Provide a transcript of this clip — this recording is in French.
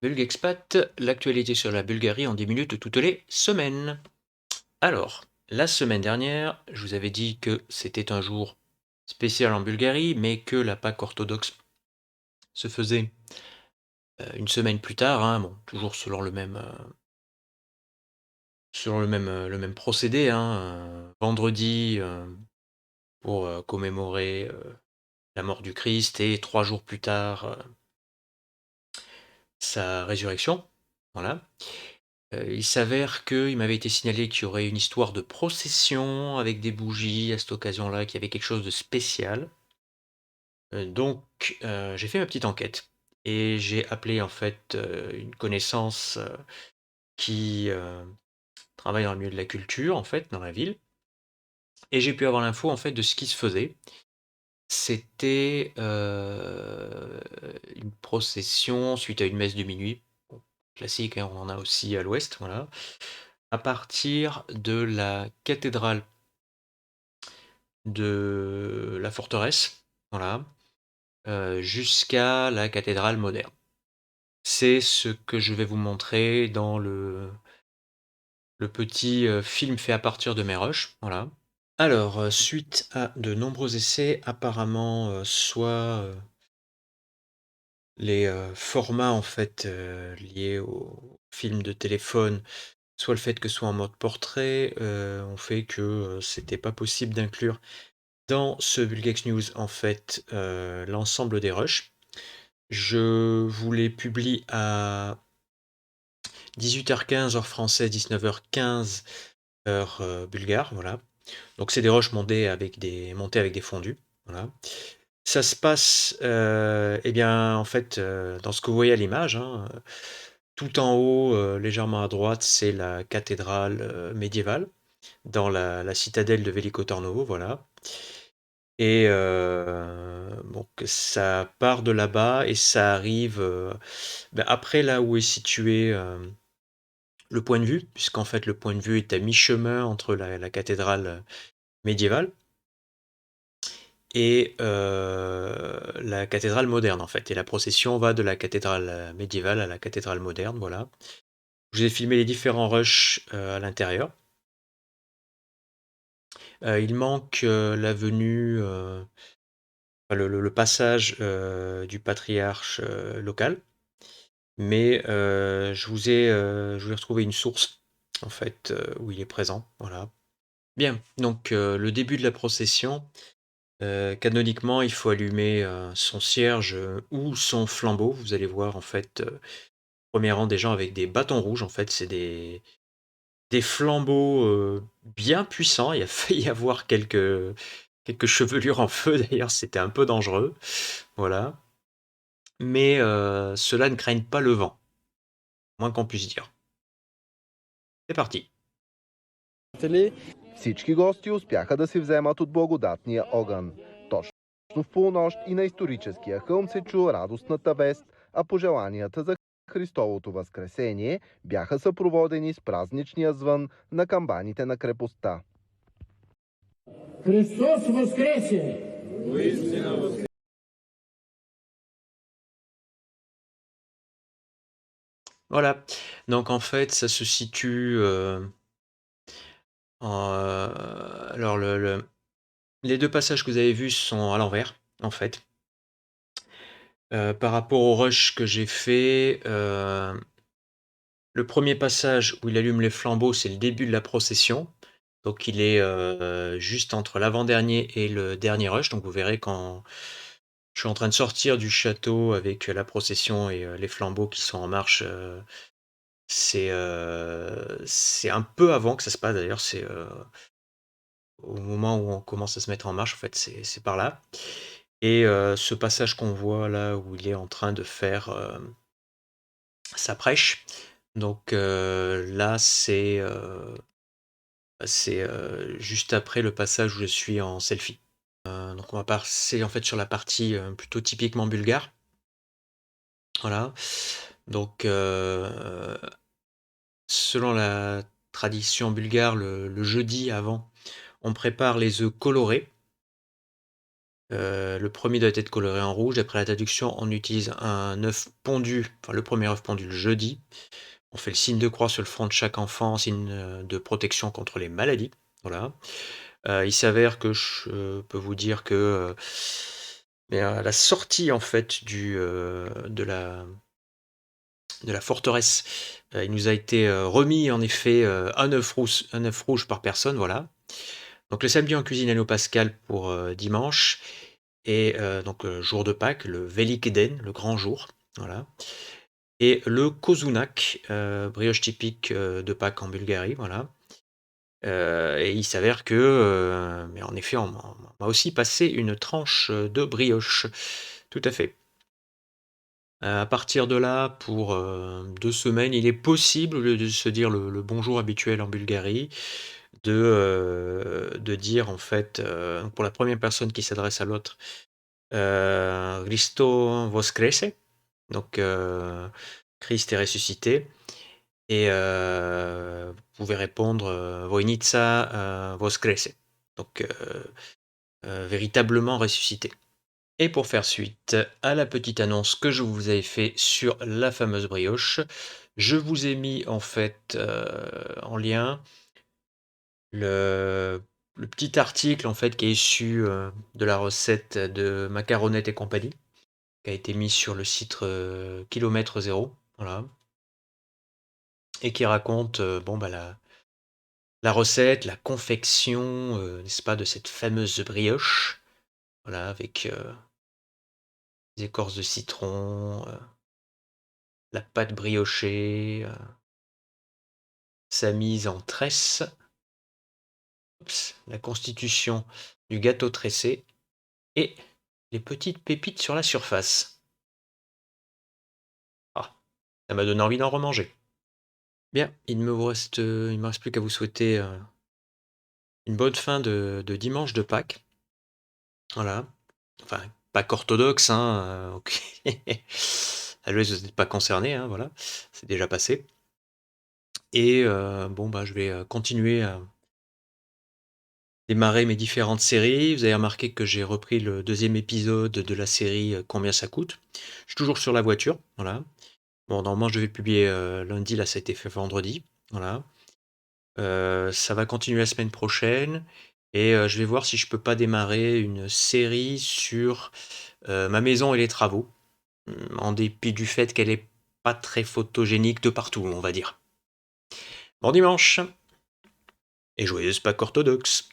Bulgexpat, l'actualité sur la Bulgarie en 10 minutes toutes les semaines. Alors, la semaine dernière, je vous avais dit que c'était un jour spécial en Bulgarie, mais que la Pâque orthodoxe se faisait une semaine plus tard, hein, bon, toujours selon le même procédé, hein, vendredi pour commémorer la mort du Christ et 3 jours plus tard sa résurrection. Voilà. Il s'avère qu'il m'avait été signalé qu'il y aurait une histoire de procession avec des bougies à cette occasion-là, qu'il y avait quelque chose de spécial. Donc, j'ai fait ma petite enquête et j'ai appelé en fait une connaissance qui travaille dans le milieu de la culture, en fait, dans la ville. Et j'ai pu avoir l'info en fait de ce qui se faisait. C'était une procession suite à une messe de minuit. Bon, classique, hein, on en a aussi à l'ouest, voilà. À partir de la cathédrale de la forteresse, voilà, jusqu'à la cathédrale moderne. C'est ce que je vais vous montrer dans le petit film fait à partir de mes rushs, voilà. Alors, suite à de nombreux essais, apparemment, soit les formats en fait liés au film de téléphone, soit le fait que ce soit en mode portrait, ont fait que c'était pas possible d'inclure dans ce Bulgex News, en fait, l'ensemble des rushs. Je vous les publie à 18h15 heure française, 19h15 heure bulgare, voilà. Donc c'est des rushs montés avec des fondus, voilà. Ça se passe, eh bien, en fait, dans ce que vous voyez à l'image, hein, tout en haut, légèrement à droite, c'est la cathédrale médiévale, dans la citadelle de Veliko Tarnovo, voilà. Et donc ça part de là-bas et ça arrive après là où est situé le point de vue, puisqu'en fait le point de vue est à mi-chemin entre la cathédrale médiévale et la cathédrale moderne en fait. Et la procession va de la cathédrale médiévale à la cathédrale moderne, voilà. Je vous ai filmé les différents rushs à l'intérieur. Il manque la venue, le passage du patriarche local. Mais je vous ai retrouvé une source, en fait, où il est présent, voilà. Bien, donc le début de la procession, canoniquement, il faut allumer, son cierge, ou son flambeau. Vous allez voir, en fait, 1er rang des gens avec des bâtons rouges, en fait, c'est des flambeaux, bien puissants. Il y a failli y avoir quelques chevelures en feu, d'ailleurs, c'était un peu dangereux, voilà. Mais ceux-là ne craignent pas le vent, moins qu'on puisse dire. C'est parti. Всички гости успяха да си вземат от благодатния огън. Точно в полунощ и на историческия хълм се чу радостната вест, а пожеланията за Христовото възкресение бяха съпроводени с празничния звън на камбаните на крепостта. Христос воскресе! Voilà, donc en fait, ça se situe, alors les 2 passages que vous avez vus sont à l'envers, en fait. Par rapport au rush que j'ai fait, le premier passage où il allume les flambeaux, c'est le début de la procession. Donc il est, juste entre l'avant-dernier et le dernier rush. Donc vous verrez quand je suis en train de sortir du château avec la procession et les flambeaux qui sont en marche, c'est un peu avant que ça se passe d'ailleurs, c'est, au moment où on commence à se mettre en marche, en fait, c'est par là. Et ce passage qu'on voit là, où il est en train de faire, sa prêche, donc là, c'est juste après le passage où je suis en selfie. Donc on va passer, en fait, sur la partie, plutôt typiquement bulgare. Voilà. Donc selon la tradition bulgare, le jeudi avant, on prépare les œufs colorés. Le premier doit être coloré en rouge. Après la traduction, on utilise un œuf pondu, enfin le premier œuf pondu le jeudi. On fait le signe de croix sur le front de chaque enfant, signe de protection contre les maladies. Voilà. Il s'avère que je peux vous dire que à la sortie en fait de la forteresse, il nous a été remis en effet un œuf rouge par personne, voilà. Donc le samedi, on cuisine à l'eau pascal pour dimanche, et donc jour de Pâques, le Velikeden, le grand jour, voilà. Et le Kozunak, brioche typique de Pâques en Bulgarie, voilà. Et il s'avère que, mais en effet, on m'a aussi passé une tranche de brioche. Tout à fait. À partir de là, pour 2 semaines, il est possible, au lieu de se dire le bonjour habituel en Bulgarie, de dire en fait, pour la première personne qui s'adresse à l'autre, Hristo Voskrese, donc Christ est ressuscité, et vous pouvez répondre, Vojnica Voskrese, donc véritablement ressuscité. Et pour faire suite à la petite annonce que je vous avais fait sur la fameuse brioche, je vous ai mis en fait en lien le, le petit article en fait qui est issu de la recette de Macaronette et compagnie, qui a été mis sur le site Kilomètre Zéro, voilà, et qui raconte la recette, la confection, n'est-ce pas, de cette fameuse brioche, voilà, avec des écorces de citron, la pâte briochée, sa mise en tresse, la constitution du gâteau tressé et les petites pépites sur la surface. Ah, ça m'a donné envie d'en remanger. Bien, il me reste plus qu'à vous souhaiter une bonne fin de dimanche de Pâques. Voilà. Enfin, Pâques orthodoxe, hein. Ok. À l'ouest, vous n'êtes pas concerné, hein, voilà. C'est déjà passé. Et je vais continuer à démarrer mes différentes séries. Vous avez remarqué que j'ai repris le deuxième épisode de la série Combien ça coûte. Je suis toujours sur la voiture, voilà. Bon, normalement, je devais publier lundi, là, ça a été fait vendredi, voilà. Ça va continuer la semaine prochaine, et je vais voir si je peux pas démarrer une série sur ma maison et les travaux, en dépit du fait qu'elle est pas très photogénique de partout, on va dire. Bon dimanche et joyeuse Pâques orthodoxe.